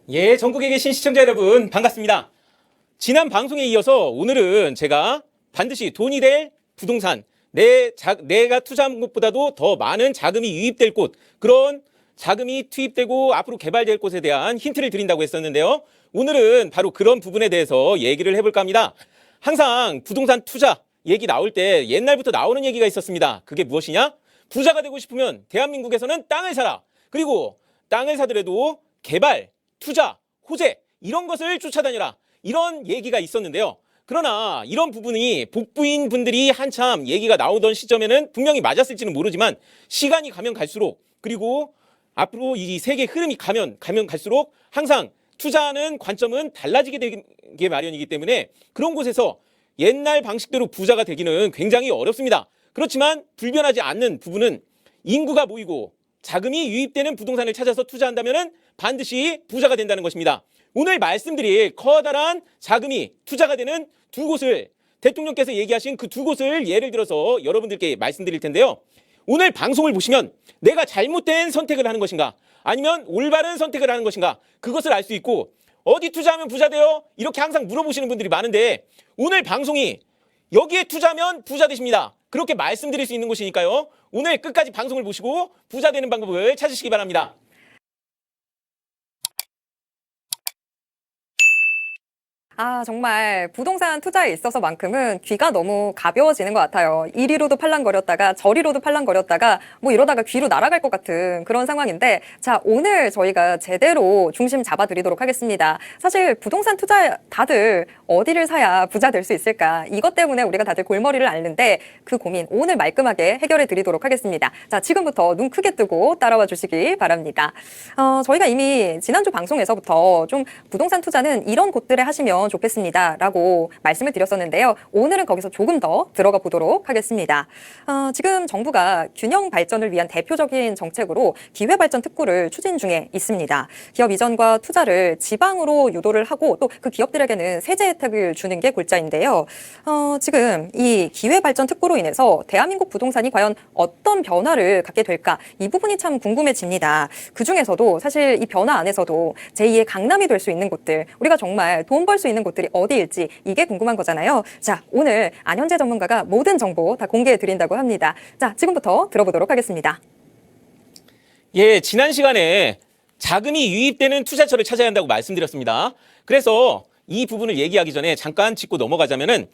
예, 전국에 계신 시청자 여러분 반갑습니다. 지난 방송에 이어서 오늘은 제가 반드시 돈이 될 부동산, 내가 투자한 곳보다도 더 많은 자금이 유입될 곳, 그런 자금이 투입되고 앞으로 개발될 곳에 대한 힌트를 드린다고 했었는데요. 오늘은 바로 그런 부분에 대해서 얘기를 해볼까 합니다. 항상 부동산 투자 얘기 나올 때 옛날부터 나오는 얘기가 있었습니다. 그게 무엇이냐? 부자가 되고 싶으면 대한민국에서는 땅을 사라. 그리고 땅을 사더라도 개발, 투자, 호재 이런 것을 쫓아다녀라. 이런 얘기가 있었는데요. 그러나 이런 부분이 복부인 분들이 한참 얘기가 나오던 시점에는 분명히 맞았을지는 모르지만 시간이 가면 갈수록, 그리고 앞으로 이 세계 흐름이 가면 갈수록 항상 투자하는 관점은 달라지게 되게 마련이기 때문에 그런 곳에서 옛날 방식대로 부자가 되기는 굉장히 어렵습니다. 그렇지만 불변하지 않는 부분은 인구가 모이고 자금이 유입되는 부동산을 찾아서 투자한다면 반드시 부자가 된다는 것입니다. 오늘 말씀드릴 커다란 자금이 투자가 되는 두 곳을, 대통령께서 얘기하신 그 두 곳을 예를 들어서 여러분들께 말씀드릴 텐데요. 오늘 방송을 보시면 내가 잘못된 선택을 하는 것인가, 아니면 올바른 선택을 하는 것인가, 그것을 알 수 있고, 어디 투자하면 부자 돼요? 이렇게 항상 물어보시는 분들이 많은데 오늘 방송이 여기에 투자하면 부자 되십니다. 그렇게 말씀드릴 수 있는 곳이니까요. 오늘 끝까지 방송을 보시고 부자 되는 방법을 찾으시기 바랍니다. 정말 부동산 투자에 있어서만큼은 귀가 너무 가벼워지는 것 같아요. 이리로도 팔랑거렸다가 저리로도 팔랑거렸다가 뭐 이러다가 귀로 날아갈 것 같은 그런 상황인데, 자, 오늘 저희가 제대로 중심 잡아드리도록 하겠습니다. 사실 부동산 투자 다들 어디를 사야 부자 될 수 있을까? 이것 때문에 우리가 다들 골머리를 앓는데 그 고민 오늘 말끔하게 해결해 드리도록 하겠습니다. 자, 지금부터 눈 크게 뜨고 따라와 주시기 바랍니다. 저희가 이미 지난주 방송에서부터 좀 부동산 투자는 이런 곳들에 하시면 좋겠습니다라고 말씀을 드렸었는데요. 오늘은 거기서 조금 더 들어가 보도록 하겠습니다. 지금 정부가 균형 발전을 위한 대표적인 정책으로 기회발전 특구를 추진 중에 있습니다. 기업 이전과 투자를 지방으로 유도를 하고 또 그 기업들에게는 세제 혜택을 주는 게 골자인데요. 지금 이 기회발전 특구로 인해서 대한민국 부동산이 과연 어떤 변화를 갖게 될까? 이 부분이 참 궁금해집니다. 그중에서도 사실 이 변화 안에서도 제2의 강남이 될 수 있는 곳들, 우리가 정말 돈 벌 수 있는 곳들이 어디일지 이게 궁금한 거잖아요. 자, 오늘 안현재 전문가가 모든 정보 다 공개해 드린다고 합니다. 자, 지금부터 들어보도록 하겠습니다. 예, 지난 시간에 자금이 유입되는 투자처를 찾아야 한다고 말씀드렸습니다. 그래서 이 부분을 얘기하기 전에 잠깐 짚고 넘어가자면은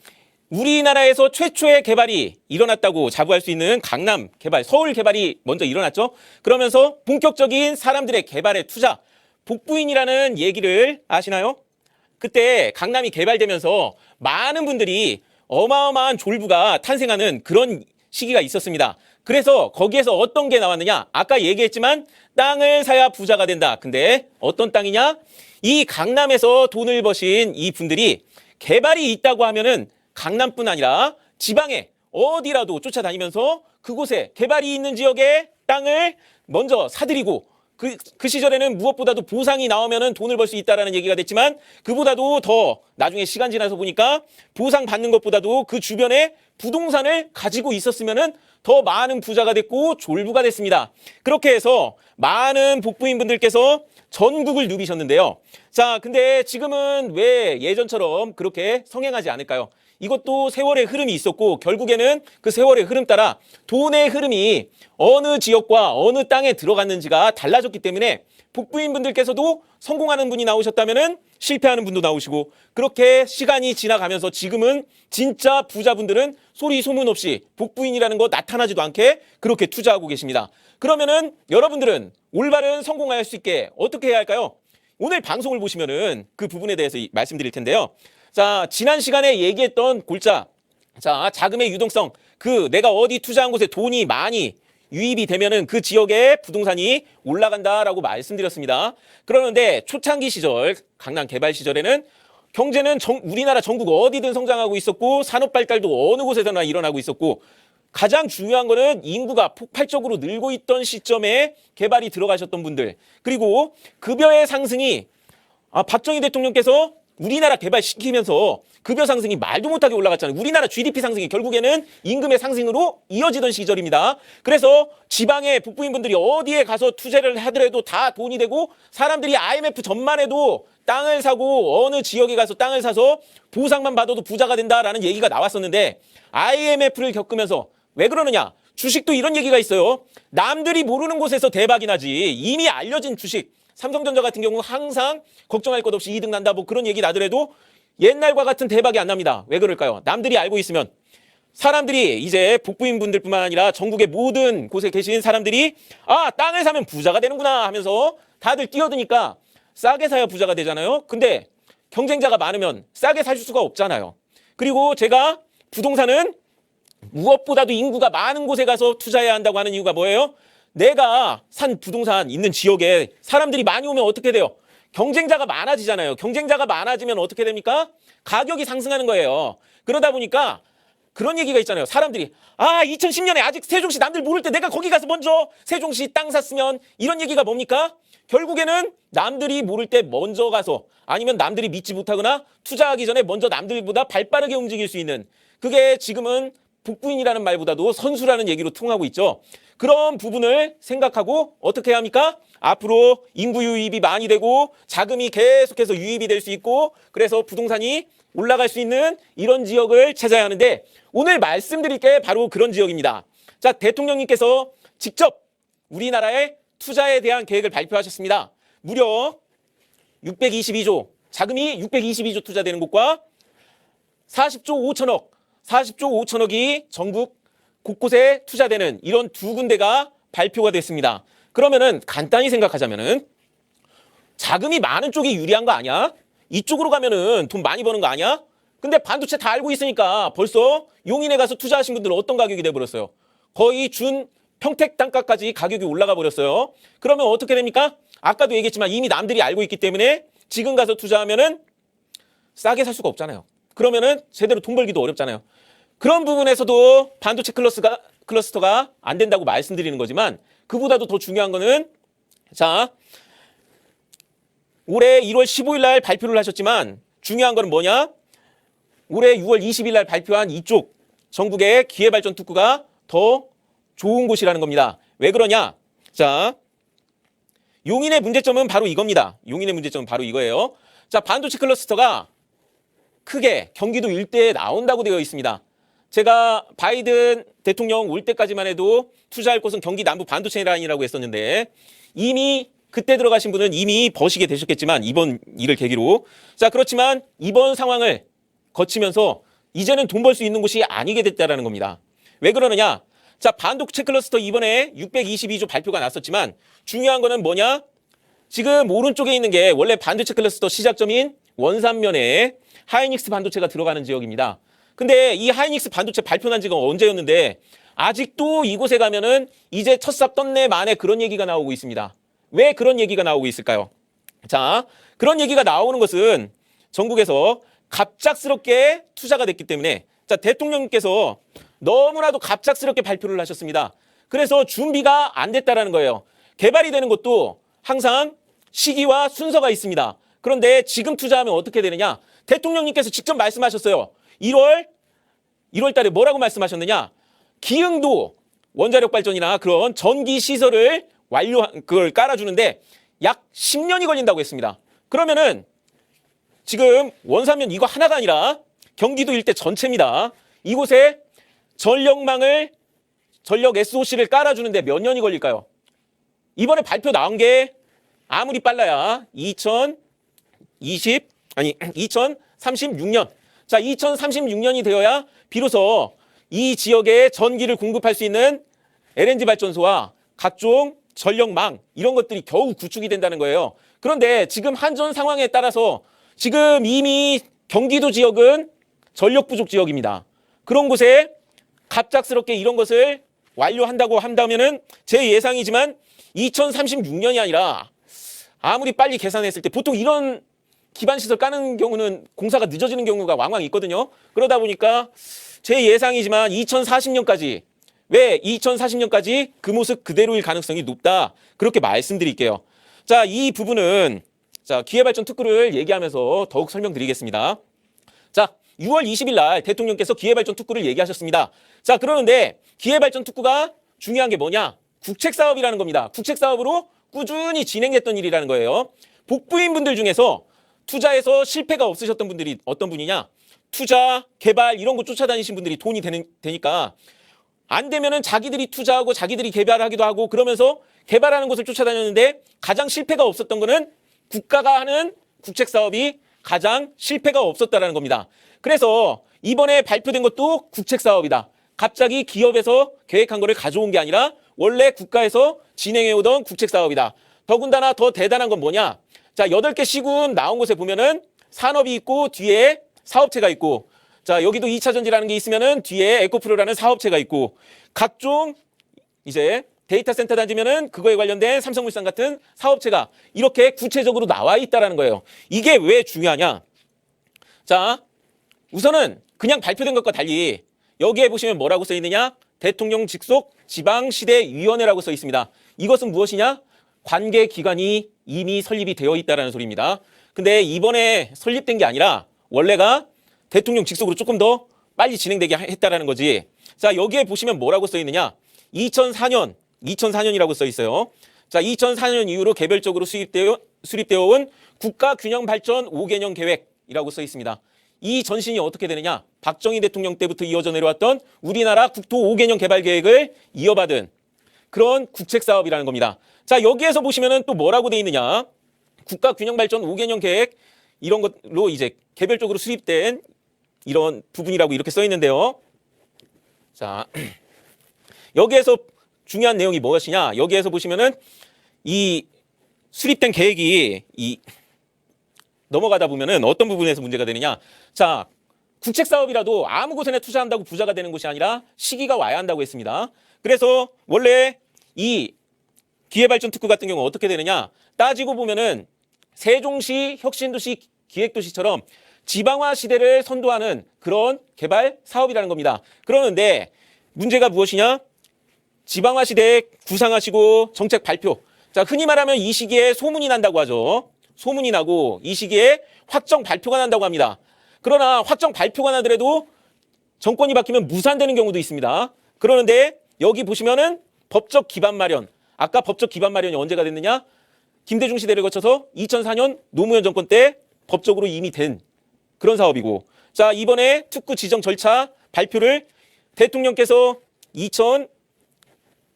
우리나라에서 최초의 개발이 일어났다고 자부할 수 있는 강남 개발, 서울 개발이 먼저 일어났죠. 그러면서 본격적인 사람들의 개발에 투자, 복부인이라는 얘기를 아시나요? 그때 강남이 개발되면서 많은 분들이 어마어마한 졸부가 탄생하는 그런 시기가 있었습니다. 그래서 거기에서 어떤 게 나왔느냐? 아까 얘기했지만 땅을 사야 부자가 된다. 근데 어떤 땅이냐? 이 강남에서 돈을 버신 이 분들이 개발이 있다고 하면은 강남뿐 아니라 지방에 어디라도 쫓아다니면서 그곳에 개발이 있는 지역에 땅을 먼저 사들이고, 그 시절에는 무엇보다도 보상이 나오면은 돈을 벌 수 있다라는 얘기가 됐지만, 그보다도 더 나중에 시간 지나서 보니까 보상 받는 것보다도 그 주변에 부동산을 가지고 있었으면은 더 많은 부자가 됐고 졸부가 됐습니다. 그렇게 해서 많은 복부인 분들께서 전국을 누비셨는데요. 자, 근데 지금은 왜 예전처럼 그렇게 성행하지 않을까요? 이것도 세월의 흐름이 있었고, 결국에는 그 세월의 흐름 따라 돈의 흐름이 어느 지역과 어느 땅에 들어갔는지가 달라졌기 때문에 복부인 분들께서도 성공하는 분이 나오셨다면은 실패하는 분도 나오시고, 그렇게 시간이 지나가면서 지금은 진짜 부자분들은 소리 소문 없이 복부인이라는 거 나타나지도 않게 그렇게 투자하고 계십니다. 그러면은 여러분들은 올바른 성공할 수 있게 어떻게 해야 할까요? 오늘 방송을 보시면은 그 부분에 대해서 말씀드릴 텐데요. 자, 지난 시간에 얘기했던 골자, 자, 자금의 유동성, 내가 어디 투자한 곳에 돈이 많이 유입이 되면은 그 지역의 부동산이 올라간다라고 말씀드렸습니다. 그러는데 초창기 시절, 강남 개발 시절에는 경제는 우리나라 전국 어디든 성장하고 있었고, 산업 발달도 어느 곳에서나 일어나고 있었고, 가장 중요한 거는 인구가 폭발적으로 늘고 있던 시점에 개발이 들어가셨던 분들, 그리고 급여의 상승이 박정희 대통령께서 우리나라 개발시키면서 급여 상승이 말도 못하게 올라갔잖아요. 우리나라 GDP 상승이 결국에는 임금의 상승으로 이어지던 시절입니다. 그래서 지방의 북부인분들이 어디에 가서 투자를 하더라도 다 돈이 되고 사람들이 IMF 전만 해도 땅을 사고 어느 지역에 가서 땅을 사서 보상만 받아도 부자가 된다라는 얘기가 나왔었는데 IMF를 겪으면서 왜 그러느냐? 주식도 이런 얘기가 있어요. 남들이 모르는 곳에서 대박이 나지. 이미 알려진 주식. 삼성전자 같은 경우 항상 걱정할 것 없이 이득 난다 뭐 그런 얘기 나더라도 옛날과 같은 대박이 안 납니다. 왜 그럴까요? 남들이 알고 있으면 사람들이 이제 북부인분들뿐만 아니라 전국의 모든 곳에 계신 사람들이 아 땅을 사면 부자가 되는구나 하면서 다들 뛰어드니까 싸게 사야 부자가 되잖아요. 근데 경쟁자가 많으면 싸게 살 수가 없잖아요. 그리고 제가 부동산은 무엇보다도 인구가 많은 곳에 가서 투자해야 한다고 하는 이유가 뭐예요? 내가 산 부동산 있는 지역에 사람들이 많이 오면 어떻게 돼요? 경쟁자가 많아지잖아요. 경쟁자가 많아지면 어떻게 됩니까? 가격이 상승하는 거예요. 그러다 보니까 그런 얘기가 있잖아요. 사람들이 2010년에 아직 세종시 남들 모를 때 내가 거기 가서 먼저 세종시 땅 샀으면 이런 얘기가 뭡니까? 결국에는 남들이 모를 때 먼저 가서 아니면 남들이 믿지 못하거나 투자하기 전에 먼저 남들보다 발빠르게 움직일 수 있는 그게 지금은 북부인이라는 말보다도 선수라는 얘기로 통하고 있죠. 그런 부분을 생각하고 어떻게 해야 합니까? 앞으로 인구 유입이 많이 되고 자금이 계속해서 유입이 될 수 있고 그래서 부동산이 올라갈 수 있는 이런 지역을 찾아야 하는데 오늘 말씀드릴 게 바로 그런 지역입니다. 자, 대통령님께서 직접 우리나라의 투자에 대한 계획을 발표하셨습니다. 무려 622조, 자금이 622조 투자되는 곳과 40조 5천억이 전국 곳곳에 투자되는 이런 두 군데가 발표가 됐습니다. 그러면은 간단히 생각하자면은 자금이 많은 쪽이 유리한 거 아니야? 이쪽으로 가면은 돈 많이 버는 거 아니야? 근데 반도체 다 알고 있으니까 벌써 용인에 가서 투자하신 분들은 어떤 가격이 돼버렸어요? 거의 준 평택 단가까지 가격이 올라가 버렸어요. 그러면 어떻게 됩니까? 아까도 얘기했지만 이미 남들이 알고 있기 때문에 지금 가서 투자하면은 싸게 살 수가 없잖아요. 그러면은 제대로 돈 벌기도 어렵잖아요. 그런 부분에서도 반도체 클러스터가 안 된다고 말씀드리는 거지만 그보다도 더 중요한 거는 자 올해 1월 15일 날 발표를 하셨지만 중요한 거는 뭐냐? 올해 6월 20일 날 발표한 이쪽 전국의 기회발전 특구가 더 좋은 곳이라는 겁니다. 왜 그러냐? 자 용인의 문제점은 바로 이겁니다. 용인의 문제점은 바로 이거예요. 자 반도체 클러스터가 크게 경기도 일대에 나온다고 되어 있습니다. 제가 바이든 대통령 올 때까지만 해도 투자할 곳은 경기 남부 반도체 라인이라고 했었는데 이미 그때 들어가신 분은 이미 버시게 되셨겠지만 이번 일을 계기로 자 그렇지만 이번 상황을 거치면서 이제는 돈 벌 수 있는 곳이 아니게 됐다라는 겁니다. 왜 그러느냐? 자 반도체 클러스터 이번에 622조 발표가 났었지만 중요한 거는 뭐냐? 지금 오른쪽에 있는 게 원래 반도체 클러스터 시작점인 원산면에 하이닉스 반도체가 들어가는 지역입니다. 근데 이 하이닉스 반도체 발표난 지가 언제였는데 아직도 이곳에 가면은 이제 첫 삽 떴네 만에 그런 얘기가 나오고 있습니다. 왜 그런 얘기가 나오고 있을까요? 자, 그런 얘기가 나오는 것은 전국에서 갑작스럽게 투자가 됐기 때문에 자, 대통령님께서 너무나도 갑작스럽게 발표를 하셨습니다. 그래서 준비가 안 됐다라는 거예요. 개발이 되는 것도 항상 시기와 순서가 있습니다. 그런데 지금 투자하면 어떻게 되느냐? 대통령님께서 직접 말씀하셨어요. 1월 달에 뭐라고 말씀하셨느냐? 기흥도 원자력 발전이나 그런 전기 시설을 그걸 깔아주는데 약 10년이 걸린다고 했습니다. 그러면은 지금 원산면 이거 하나가 아니라 경기도 일대 전체입니다. 이곳에 전력 SOC를 깔아주는데 몇 년이 걸릴까요? 이번에 발표 나온 게 아무리 빨라야 2036년. 자, 2036년이 되어야 비로소 이 지역에 전기를 공급할 수 있는 LNG 발전소와 각종 전력망 이런 것들이 겨우 구축이 된다는 거예요. 그런데 지금 한전 상황에 따라서 지금 이미 경기도 지역은 전력 부족 지역입니다. 그런 곳에 갑작스럽게 이런 것을 완료한다고 한다면은 제 예상이지만 2036년이 아니라 아무리 빨리 계산했을 때 보통 이런 기반시설 까는 경우는 공사가 늦어지는 경우가 왕왕 있거든요. 그러다 보니까 제 예상이지만 2040년까지 왜 2040년까지 그 모습 그대로일 가능성이 높다. 그렇게 말씀드릴게요. 자, 이 부분은 자, 기회발전 특구를 얘기하면서 더욱 설명드리겠습니다. 자, 6월 20일 날 대통령께서 기회발전 특구를 얘기하셨습니다. 자, 그러는데 기회발전 특구가 중요한 게 뭐냐? 국책사업이라는 겁니다. 국책사업으로 꾸준히 진행됐던 일이라는 거예요. 복부인분들 중에서 투자에서 실패가 없으셨던 분들이 어떤 분이냐? 투자, 개발 이런 거 쫓아다니신 분들이 돈이 되니까 안 되면은 자기들이 투자하고 자기들이 개발하기도 하고 그러면서 개발하는 곳을 쫓아다녔는데 가장 실패가 없었던 거는 국가가 하는 국책사업이 가장 실패가 없었다라는 겁니다. 그래서 이번에 발표된 것도 국책사업이다. 갑자기 기업에서 계획한 거를 가져온 게 아니라 원래 국가에서 진행해오던 국책사업이다. 더군다나 더 대단한 건 뭐냐? 자, 8개 시군 나온 곳에 보면은 산업이 있고 뒤에 사업체가 있고 자, 여기도 2차 전지라는 게 있으면은 뒤에 에코프로라는 사업체가 있고 각종 이제 데이터 센터 단지면은 그거에 관련된 삼성물산 같은 사업체가 이렇게 구체적으로 나와 있다라는 거예요. 이게 왜 중요하냐? 자, 우선은 그냥 발표된 것과 달리 여기에 보시면 뭐라고 써 있느냐? 대통령 직속 지방시대위원회라고 써 있습니다. 이것은 무엇이냐? 관계기관이 이미 설립이 되어 있다는 소리입니다. 근데 이번에 설립된 게 아니라 원래가 대통령 직속으로 조금 더 빨리 진행되게 했다라는 거지. 자, 여기에 보시면 뭐라고 써 있느냐? 2004년이라고 써 있어요. 자, 2004년 이후로 개별적으로 수립되어 온 국가균형발전 5개년 계획이라고 써 있습니다. 이 전신이 어떻게 되느냐? 박정희 대통령 때부터 이어져 내려왔던 우리나라 국토 5개년 개발 계획을 이어받은 그런 국책사업이라는 겁니다. 자, 여기에서 보시면은 또 뭐라고 돼 있느냐? 국가균형발전 5개년 계획 이런 것로 이제 개별적으로 수립된 이런 부분이라고 이렇게 써 있는데요. 자, 여기에서 중요한 내용이 무엇이냐? 여기에서 보시면은 이 수립된 계획이 넘어가다 보면은 어떤 부분에서 문제가 되느냐? 자, 국책 사업이라도 아무 곳에나 투자한다고 부자가 되는 것이 아니라 시기가 와야 한다고 했습니다. 그래서 원래 이 기회발전 특구 같은 경우 어떻게 되느냐? 따지고 보면은 세종시 혁신도시 기획도시처럼 지방화 시대를 선도하는 그런 개발 사업이라는 겁니다. 그러는데 문제가 무엇이냐? 지방화 시대에 구상하시고 정책 발표. 자, 흔히 말하면 이 시기에 소문이 난다고 하죠. 소문이 나고 이 시기에 확정 발표가 난다고 합니다. 그러나 확정 발표가 나더라도 정권이 바뀌면 무산되는 경우도 있습니다. 그러는데 여기 보시면은 법적 기반 마련. 아까 법적 기반 마련이 언제가 됐느냐? 김대중 시대를 거쳐서 2004년 노무현 정권 때 법적으로 이미 된 그런 사업이고, 자, 이번에 특구 지정 절차 발표를 대통령께서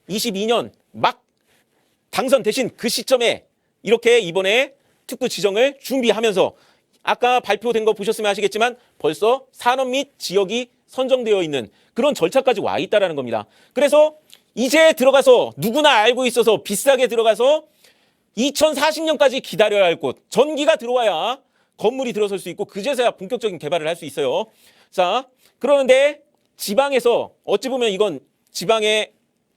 2022년 막 당선되신 그 시점에 이렇게 이번에 특구 지정을 준비하면서 아까 발표된 거 보셨으면 아시겠지만 벌써 산업 및 지역이 선정되어 있는 그런 절차까지 와 있다는 겁니다. 그래서 이제 들어가서 누구나 알고 있어서 비싸게 들어가서 2040년까지 기다려야 할 곳, 전기가 들어와야 건물이 들어설 수 있고 그제서야 본격적인 개발을 할 수 있어요. 자, 그러는데 지방에서 어찌 보면 이건 지방의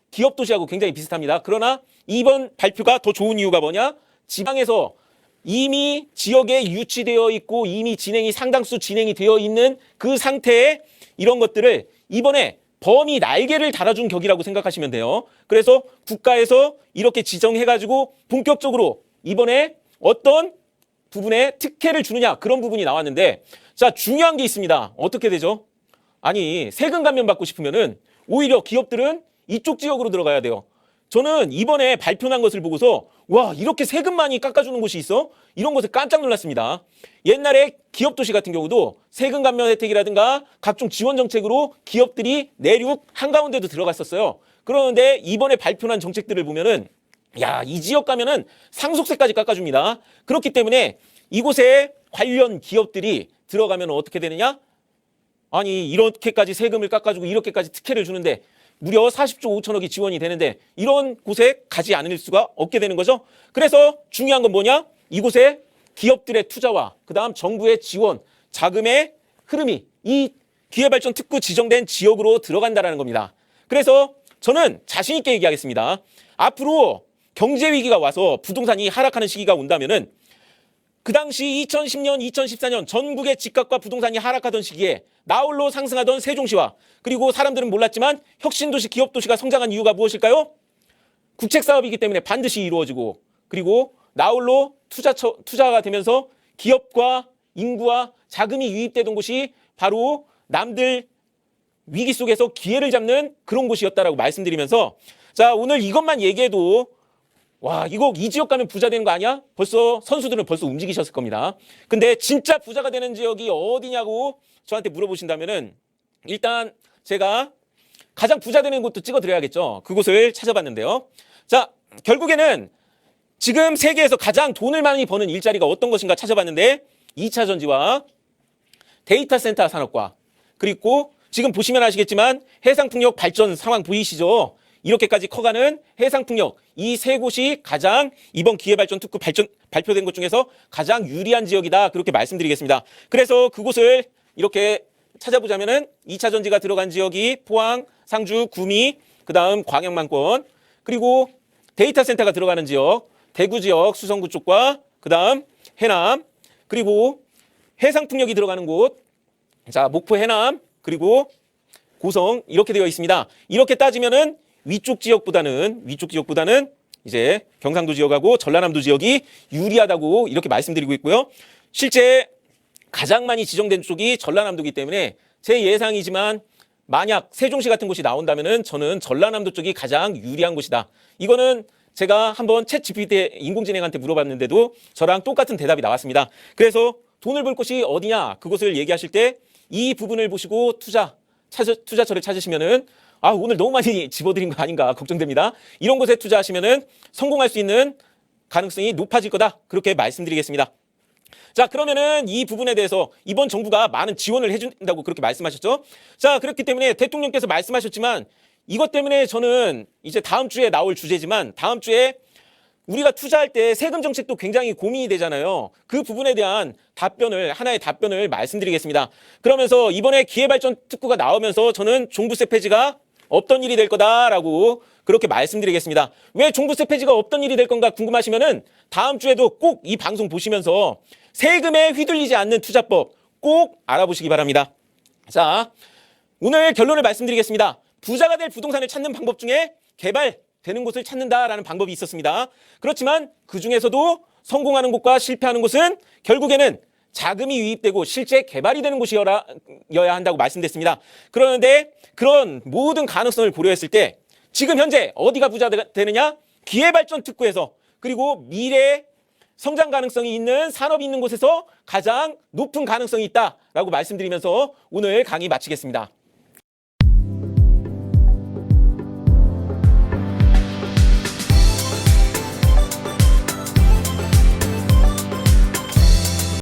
기업 도시하고 굉장히 비슷합니다. 그러나 이번 발표가 더 좋은 이유가 뭐냐? 지방에서 이미 지역에 유치되어 있고 이미 상당수 진행이 되어 있는 그 상태에 이런 것들을 이번에 범위 날개를 달아준 격이라고 생각하시면 돼요. 그래서 국가에서 이렇게 지정해가지고 본격적으로 이번에 어떤 부분에 특혜를 주느냐 그런 부분이 나왔는데, 자, 중요한 게 있습니다. 어떻게 되죠? 아니, 세금 감면 받고 싶으면은 오히려 기업들은 이쪽 지역으로 들어가야 돼요. 저는 이번에 발표난 것을 보고서 와, 이렇게 세금 많이 깎아주는 곳이 있어? 이런 것에 깜짝 놀랐습니다. 옛날에 기업도시 같은 경우도 세금 감면 혜택이라든가 각종 지원 정책으로 기업들이 내륙 한가운데도 들어갔었어요. 그러는데 이번에 발표난 정책들을 보면은 야, 이 지역 가면은 상속세까지 깎아줍니다. 그렇기 때문에 이곳에 관련 기업들이 들어가면 어떻게 되느냐? 아니, 이렇게까지 세금을 깎아주고 이렇게까지 특혜를 주는데 무려 40조 5천억이 지원이 되는데 이런 곳에 가지 않을 수가 없게 되는 거죠. 그래서 중요한 건 뭐냐? 이곳에 기업들의 투자와 그다음 정부의 지원, 자금의 흐름이 이 기회발전 특구 지정된 지역으로 들어간다는 겁니다. 그래서 저는 자신 있게 얘기하겠습니다. 앞으로 경제 위기가 와서 부동산이 하락하는 시기가 온다면은 그 당시 2010년, 2014년 전국의 집값과 부동산이 하락하던 시기에 나홀로 상승하던 세종시와 그리고 사람들은 몰랐지만 혁신도시, 기업도시가 성장한 이유가 무엇일까요? 국책사업이기 때문에 반드시 이루어지고 그리고 나홀로 투자가 되면서 기업과 인구와 자금이 유입되던 곳이 바로 남들 위기 속에서 기회를 잡는 그런 곳이었다라고 말씀드리면서 자, 오늘 이것만 얘기해도 와, 이거 이 지역 가면 부자 되는 거 아니야? 벌써 선수들은 벌써 움직이셨을 겁니다. 근데 진짜 부자가 되는 지역이 어디냐고 저한테 물어보신다면은 일단 제가 가장 부자 되는 곳도 찍어드려야겠죠. 그곳을 찾아봤는데요. 자, 결국에는 지금 세계에서 가장 돈을 많이 버는 일자리가 어떤 것인가 찾아봤는데 2차 전지와 데이터 센터 산업과 그리고 지금 보시면 아시겠지만 해상풍력 발전 상황 보이시죠? 이렇게까지 커가는 해상풍력 이 세 곳이 가장 이번 기회발전 특구 발표된 것 중에서 가장 유리한 지역이다 그렇게 말씀드리겠습니다. 그래서 그곳을 이렇게 찾아보자면은 2차 전지가 들어간 지역이 포항, 상주, 구미, 그다음 광양만권 그리고 데이터 센터가 들어가는 지역 대구 지역 수성구 쪽과 그다음 해남 그리고 해상풍력이 들어가는 곳 자 목포 해남 그리고 고성 이렇게 되어 있습니다. 이렇게 따지면은 위쪽 지역보다는 이제 경상도 지역하고 전라남도 지역이 유리하다고 이렇게 말씀드리고 있고요. 실제 가장 많이 지정된 쪽이 전라남도이기 때문에 제 예상이지만 만약 세종시 같은 곳이 나온다면은 저는 전라남도 쪽이 가장 유리한 곳이다. 이거는 제가 한번 챗 GPT 인공지능한테 물어봤는데도 저랑 똑같은 대답이 나왔습니다. 그래서 돈을 벌 곳이 어디냐 그곳을 얘기하실 때 이 부분을 보시고 투자처를 찾으시면은 아, 오늘 너무 많이 집어드린 거 아닌가 걱정됩니다. 이런 곳에 투자하시면은 성공할 수 있는 가능성이 높아질 거다. 그렇게 말씀드리겠습니다. 자, 그러면은 이 부분에 대해서 이번 정부가 많은 지원을 해준다고 그렇게 말씀하셨죠. 자, 그렇기 때문에 대통령께서 말씀하셨지만 이것 때문에 저는 이제 다음 주에 나올 주제지만 다음 주에 우리가 투자할 때 세금 정책도 굉장히 고민이 되잖아요. 그 부분에 대한 하나의 답변을 말씀드리겠습니다. 그러면서 이번에 기회발전 특구가 나오면서 저는 종부세 폐지가 없던 일이 될 거다라고 그렇게 말씀드리겠습니다. 왜 종부세 폐지가 없던 일이 될 건가 궁금하시면은 다음 주에도 꼭 이 방송 보시면서 세금에 휘둘리지 않는 투자법 꼭 알아보시기 바랍니다. 자, 오늘 결론을 말씀드리겠습니다. 부자가 될 부동산을 찾는 방법 중에 개발되는 곳을 찾는다라는 방법이 있었습니다. 그렇지만 그 중에서도 성공하는 곳과 실패하는 곳은 결국에는 자금이 유입되고 실제 개발이 되는 곳이어야 한다고 말씀드렸습니다. 그런데 그런 모든 가능성을 고려했을 때 지금 현재 어디가 부자가 되느냐? 기회발전 특구에서 그리고 미래 성장 가능성이 있는 산업이 있는 곳에서 가장 높은 가능성이 있다라고 말씀드리면서 오늘 강의 마치겠습니다.